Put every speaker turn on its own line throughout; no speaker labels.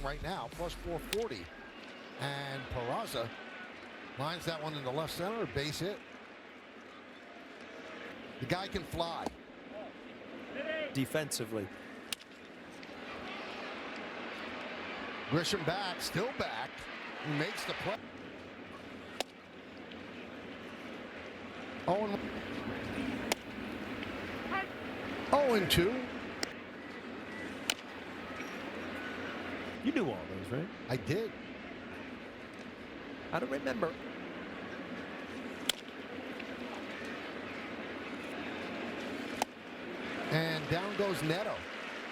right now, plus 440. And Peraza lines that one in the left center, base hit. The guy can fly.
Defensively.
Grisham back, still back. He makes the play. 0-2.
You knew all those, right?
I did.
I don't remember.
And down goes Neto.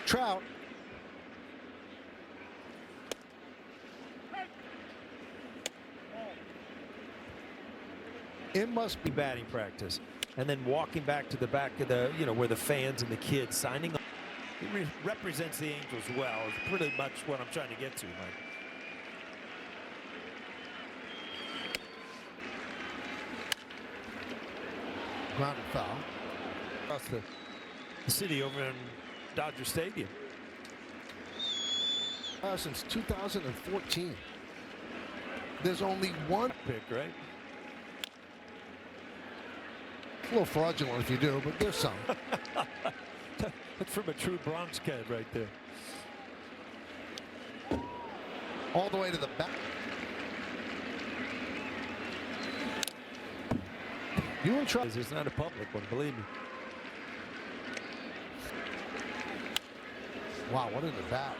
Trout. It must be
Batting practice, and then walking back to the back of the, where the fans and the kids signing. He represents the Angels well. It's pretty much what I'm trying to get to, Mike.
grounded foul.
Across the city over in Dodger Stadium.
Since 2014. There's only one
pick, right?
A little fraudulent if you do, but there's some.
That's from a true Bronx kid right there.
All the way to the back. You in trouble?
It's not a public one, believe me.
Wow, what in the bat?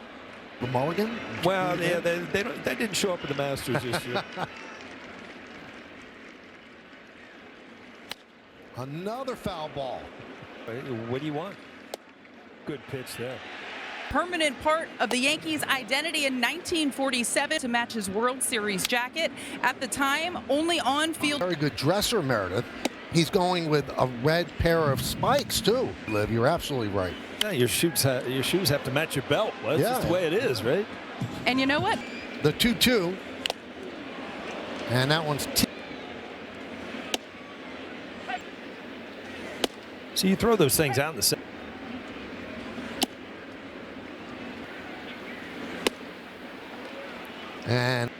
The Mulligan?
Well, yeah, they didn't show up at the Masters this year.
Another foul ball.
What do you want? Good pitch there.
Permanent part of the Yankees' identity in 1947 to match his World Series jacket. At the time, only on-field.
Very good dresser, Meredith. He's going with a red pair of spikes, too. Liv, you're absolutely right.
Yeah, your shoes have to match your belt. Well, that's just the way it is, right?
And you know what?
The 2-2. And that one's...
So you throw those things out in the center.
And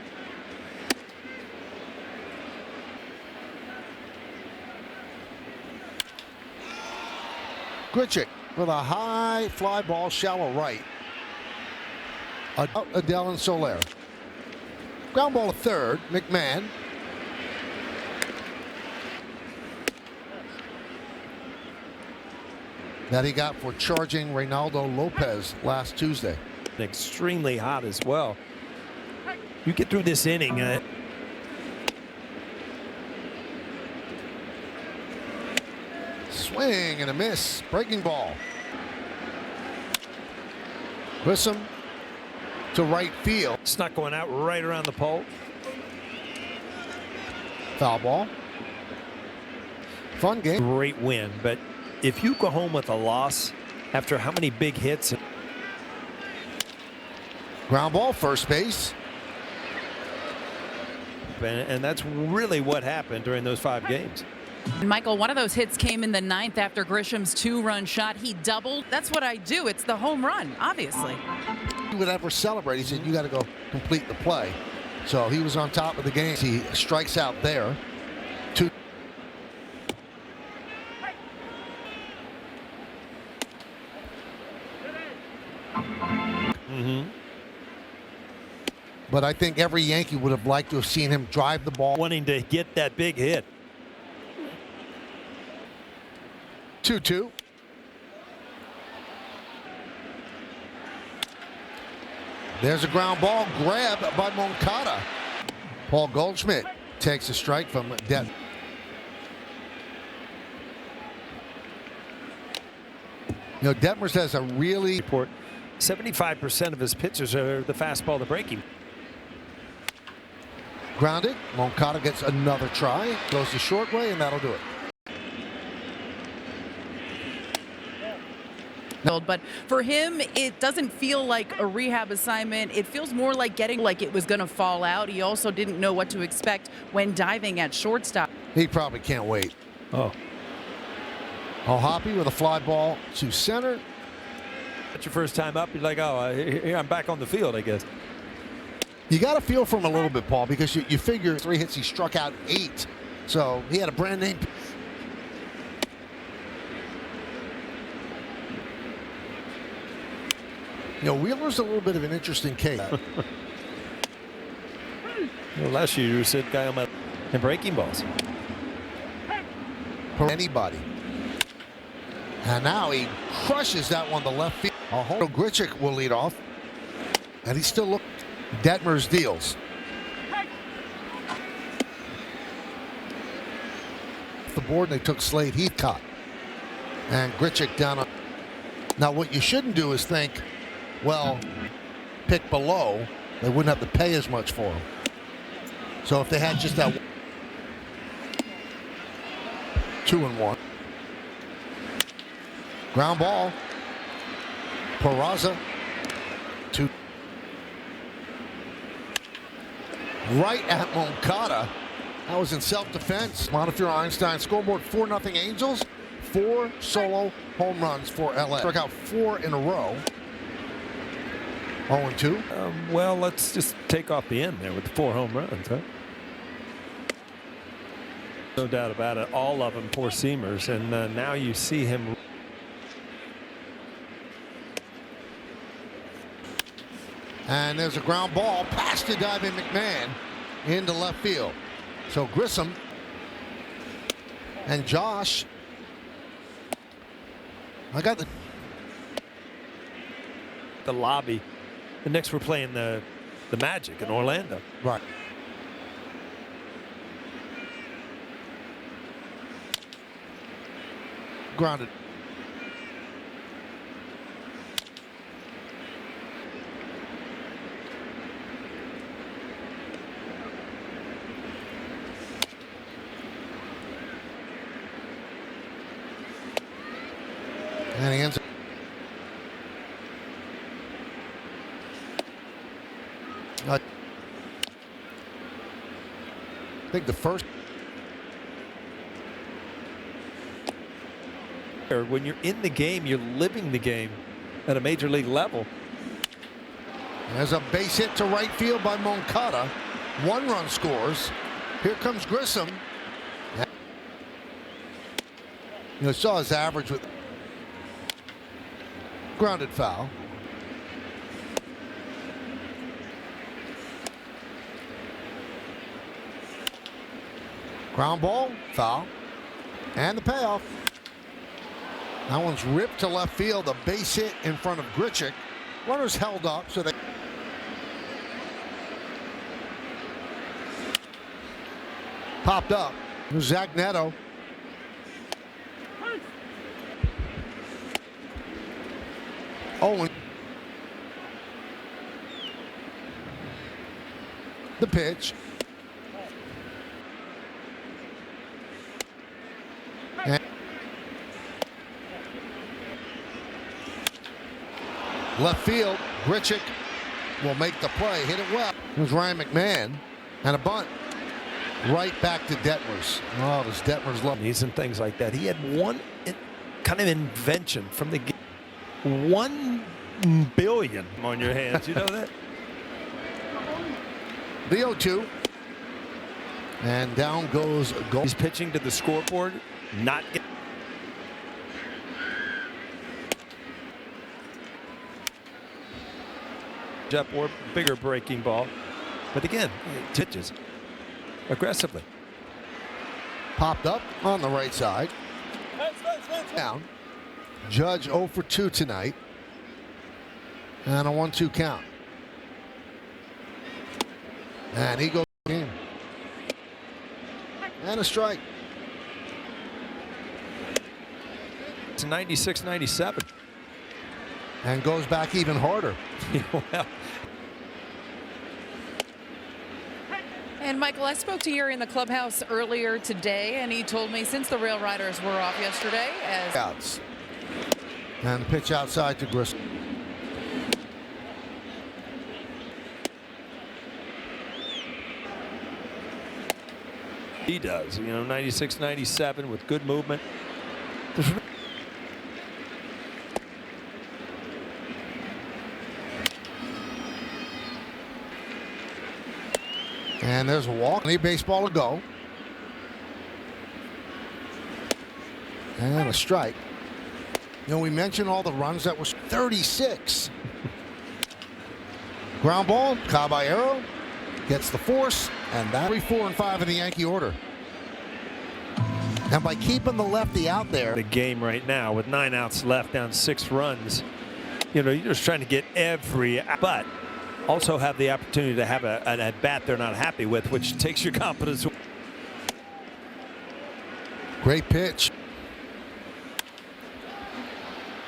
Grichuk with a high fly ball, shallow right. Adele and Soler. Ground ball to third. McMahon. That he got for charging Reynaldo Lopez last Tuesday.
Extremely hot as well. You get through this inning.
Swing and a miss. Breaking ball. Grissom to right field.
It's not going out right around the pole.
Foul ball. Fun game.
Great win, but if you go home with a loss after how many big hits?
Ground ball, first base.
And that's really what happened during those 5 games.
Michael, one of those hits came in the 9th after Grisham's 2-run shot. He doubled. That's what I do. It's the home run, obviously.
He would ever celebrate. He said, you got to go complete the play. So he was on top of the game. He strikes out there. But I think every Yankee would have liked to have seen him drive the ball.
Wanting to get that big hit.
2-2. There's a ground ball grab by Moncada. Paul Goldschmidt takes a strike from Detmer. You know, Detmers has a really...
75% of his pitches are the fastball to breaking.
Grounded. Moncada gets another try. Goes the short way, and that'll do it.
But for him, it doesn't feel like a rehab assignment. It feels more like getting like it was going to fall out. He also didn't know what to expect when diving at shortstop.
He probably can't wait.
Oh.
Hoppy with a fly ball to center.
That's your first time up. You're like, oh, here I'm back on the field, I guess.
You got to feel for him a little bit, Paul, because you figure 3 hits, he struck out 8. So he had a brand name. You know, Wheeler's a little bit of an interesting case.
Well, last year you said guy on my and breaking balls.
Anybody. And now he crushes that one to left field. Grichuk will lead off. And he still looks. Detmers deals. The board, and they took Slade Heathcott. And Grichuk down on. Now, what you shouldn't do is think, well, pick below, they wouldn't have to pay as much for him. So if they had just that 2-1. Ground ball. Peraza. 2. Right at Moncada. That was in self-defense. Montefiore Einstein scoreboard 4-0 Angels. 4 solo home runs for LA. Struck out 4 in a row. 0-2.
Well, let's just take off the end there with the 4 home runs, huh? No doubt about it. All of them poor seamers, and now you see him.
And there's a ground ball past the diving McMahon into left field. So Grissom and Josh. I got
The lobby. And next we're playing the Magic in Orlando.
Right. Grounded. And he ends up. I think the first.
When you're in the game, you're living the game at a major league level.
There's a base hit to right field by Moncada. 1 run scores. Here comes Grissom. You saw his average with grounded foul. Ground ball, foul, and the payoff. That one's ripped to left field. A base hit in front of Grichuk. Runners held up, so they popped up. Zach Neto. Oh, the pitch. And left field, Grichuk will make the play, hit it well. Here's Ryan McMahon, and a bunt right back to Detmers. Oh, does Detmers love
These and things like that. He had one kind of invention from the game. 1 billion on your hands. You know that?
the 0-2. And down goes Gold.
He's pitching to the scoreboard, not get up or bigger breaking ball. But again, it pitches aggressively.
Popped up on the right side. Down. Judge 0 for 2 tonight. And a 1-2 count. And he goes in. And a strike.
It's 96-97.
And goes back even harder.
Well,
And Michael, I spoke to Yuri in the clubhouse earlier today, and he told me since the Rail Riders were off yesterday, as
outs. And the pitch outside to Grissom.
he does, 96-97 with good movement.
And there's a walk. Any baseball to go. And a strike. You know, we mentioned all the runs. That was 36. Ground ball. Caballero gets the force. And that 3, 4, and 5 in the Yankee order. And by keeping the lefty out there.
The game right now with 9 outs left, down 6 runs. You know, you're just trying to get every, but also have the opportunity to have an at bat they're not happy with, which takes your confidence.
Great pitch.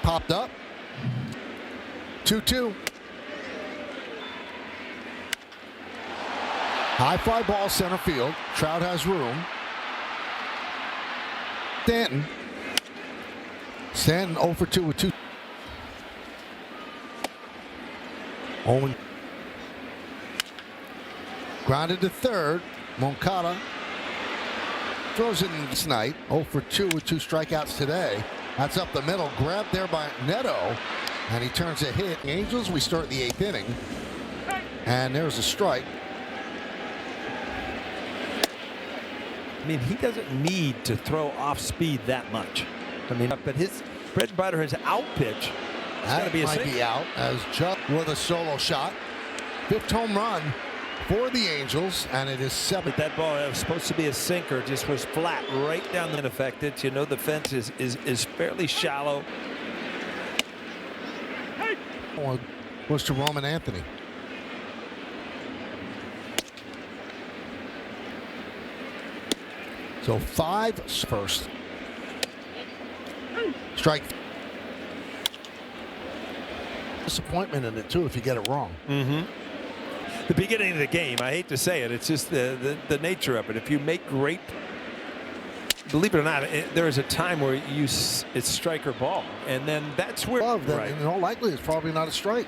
Popped up. 2-2. High fly ball center field. Trout has room. Stanton 0 for 2 with 2. Owen grounded to third. Moncada throws it in this night. 0 for 2 with 2 strikeouts today. That's up the middle. Grabbed there by Neto. And he turns a hit. Angels, we start the 8th inning. And there's a strike.
I mean, he doesn't need to throw off speed that much. I mean, but his bread and butter, his out pitch,
that might be out as Chuck with a solo shot. 5th home run for the Angels, and it is 7.
That ball that was supposed to be a sinker just was flat right down the unaffected. You know, the fence is fairly shallow.
Was to Roman Anthony. So 5 first. Strike. Disappointment in it too if you get it wrong.
The beginning of the game, I hate to say it, it's just the nature of it. If you make great, believe it or not, there is a time where it's strike or ball, and then that's where.
Right. In all likelihood, it's probably not a strike.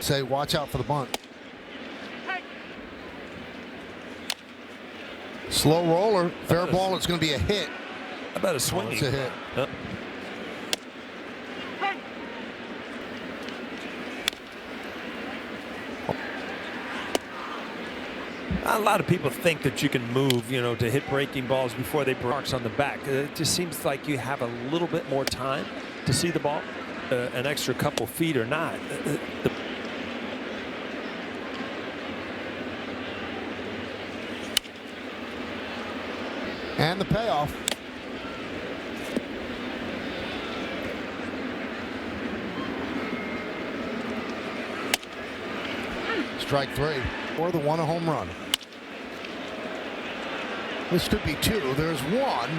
Say, watch out for the bunt. Slow roller, fair ball. It's going to be a hit.
How about a swing?
It's a hit.
A lot of people think that you can move, you know, to hit breaking balls before they marks on the back. It just seems like you have a little bit more time to see the ball, an extra couple feet or not.
And the payoff. Strike 3 or the 1 a home run. This could be 2. There's 1.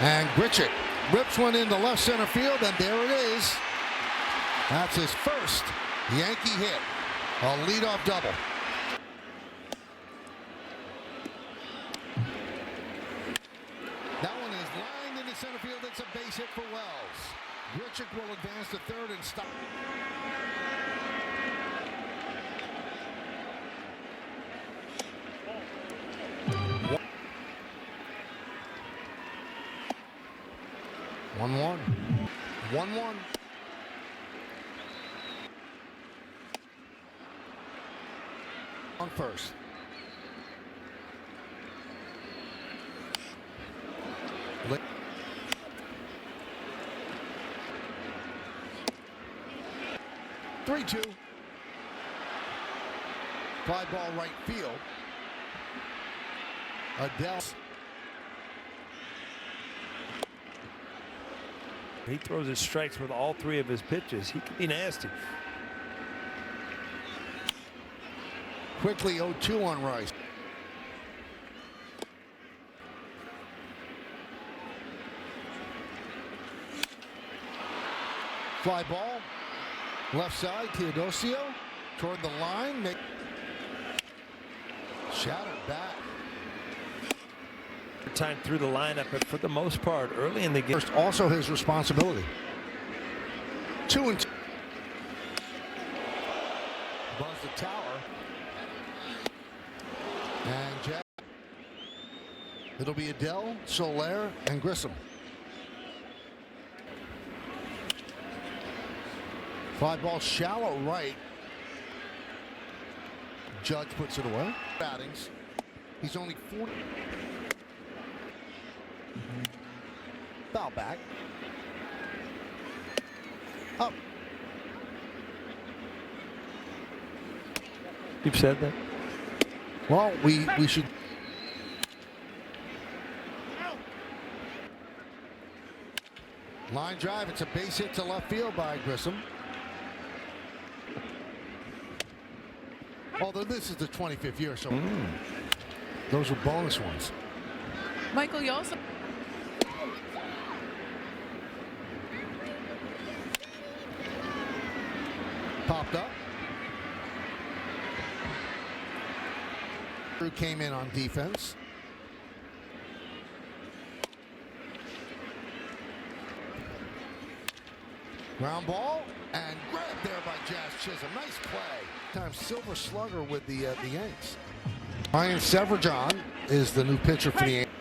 And Grichuk rips one into left center field, and there it is. That's his first Yankee hit. A leadoff double. That one is lined into center field. It's a base hit for Wells. Grichuk will advance to third and stop. One. 1-1. On first. Three, 2. Fly ball right field. Adele.
He throws his strikes with all 3 of his pitches. He can be nasty.
Quickly 0-2 on Rice. Fly ball. Left side, Teodosio toward the line. Shattered back.
Time through the lineup, but for the most part, early in the game.
First, also his responsibility. 2-2. Buzz the tower. And Jack. It'll be Adele, Soler, and Grissom. Fly ball shallow right. Judge puts it away. Battings. He's only 40. Foul back. Up.
You've said that.
Well, we should. Line drive. It's a base hit to left field by Grissom. Although this is the 25th year, so those were bonus ones.
Michael, you also.
Popped up. Drew came in on defense. Ground ball and grabbed there by Jazz Chisholm. Nice play. Time Silver Slugger with the Yanks. Ryan Severjohn is the new pitcher for the Yankees.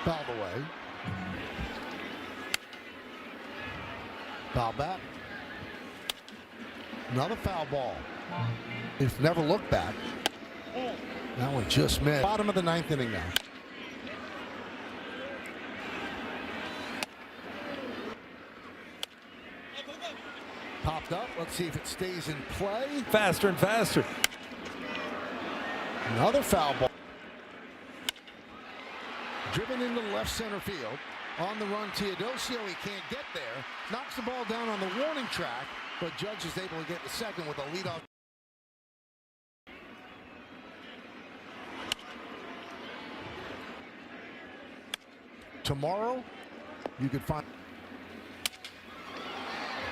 Fouled away. Foul back. Another foul ball. He's never looked back. That one just missed. Bottom of the ninth inning now. Popped up. Let's see if it stays in play.
Faster and faster.
Another foul ball. Driven into left center field. On the run, Teodosio. He can't get there. Knocks the ball down on the warning track, but Judge is able to get the second with a leadoff. Tomorrow, you could find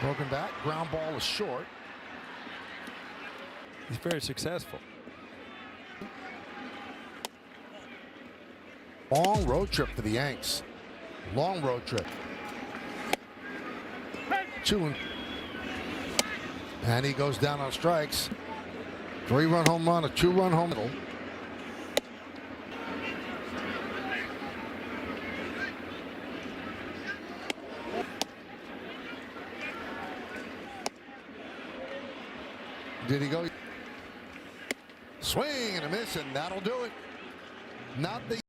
broken back. Ground ball is short.
He's very successful.
Long road trip for the Yanks. Long road trip. And he goes down on strikes. 3-run home run, a 2-run home run. Did he go? Swing and a miss, and that'll do it. Not the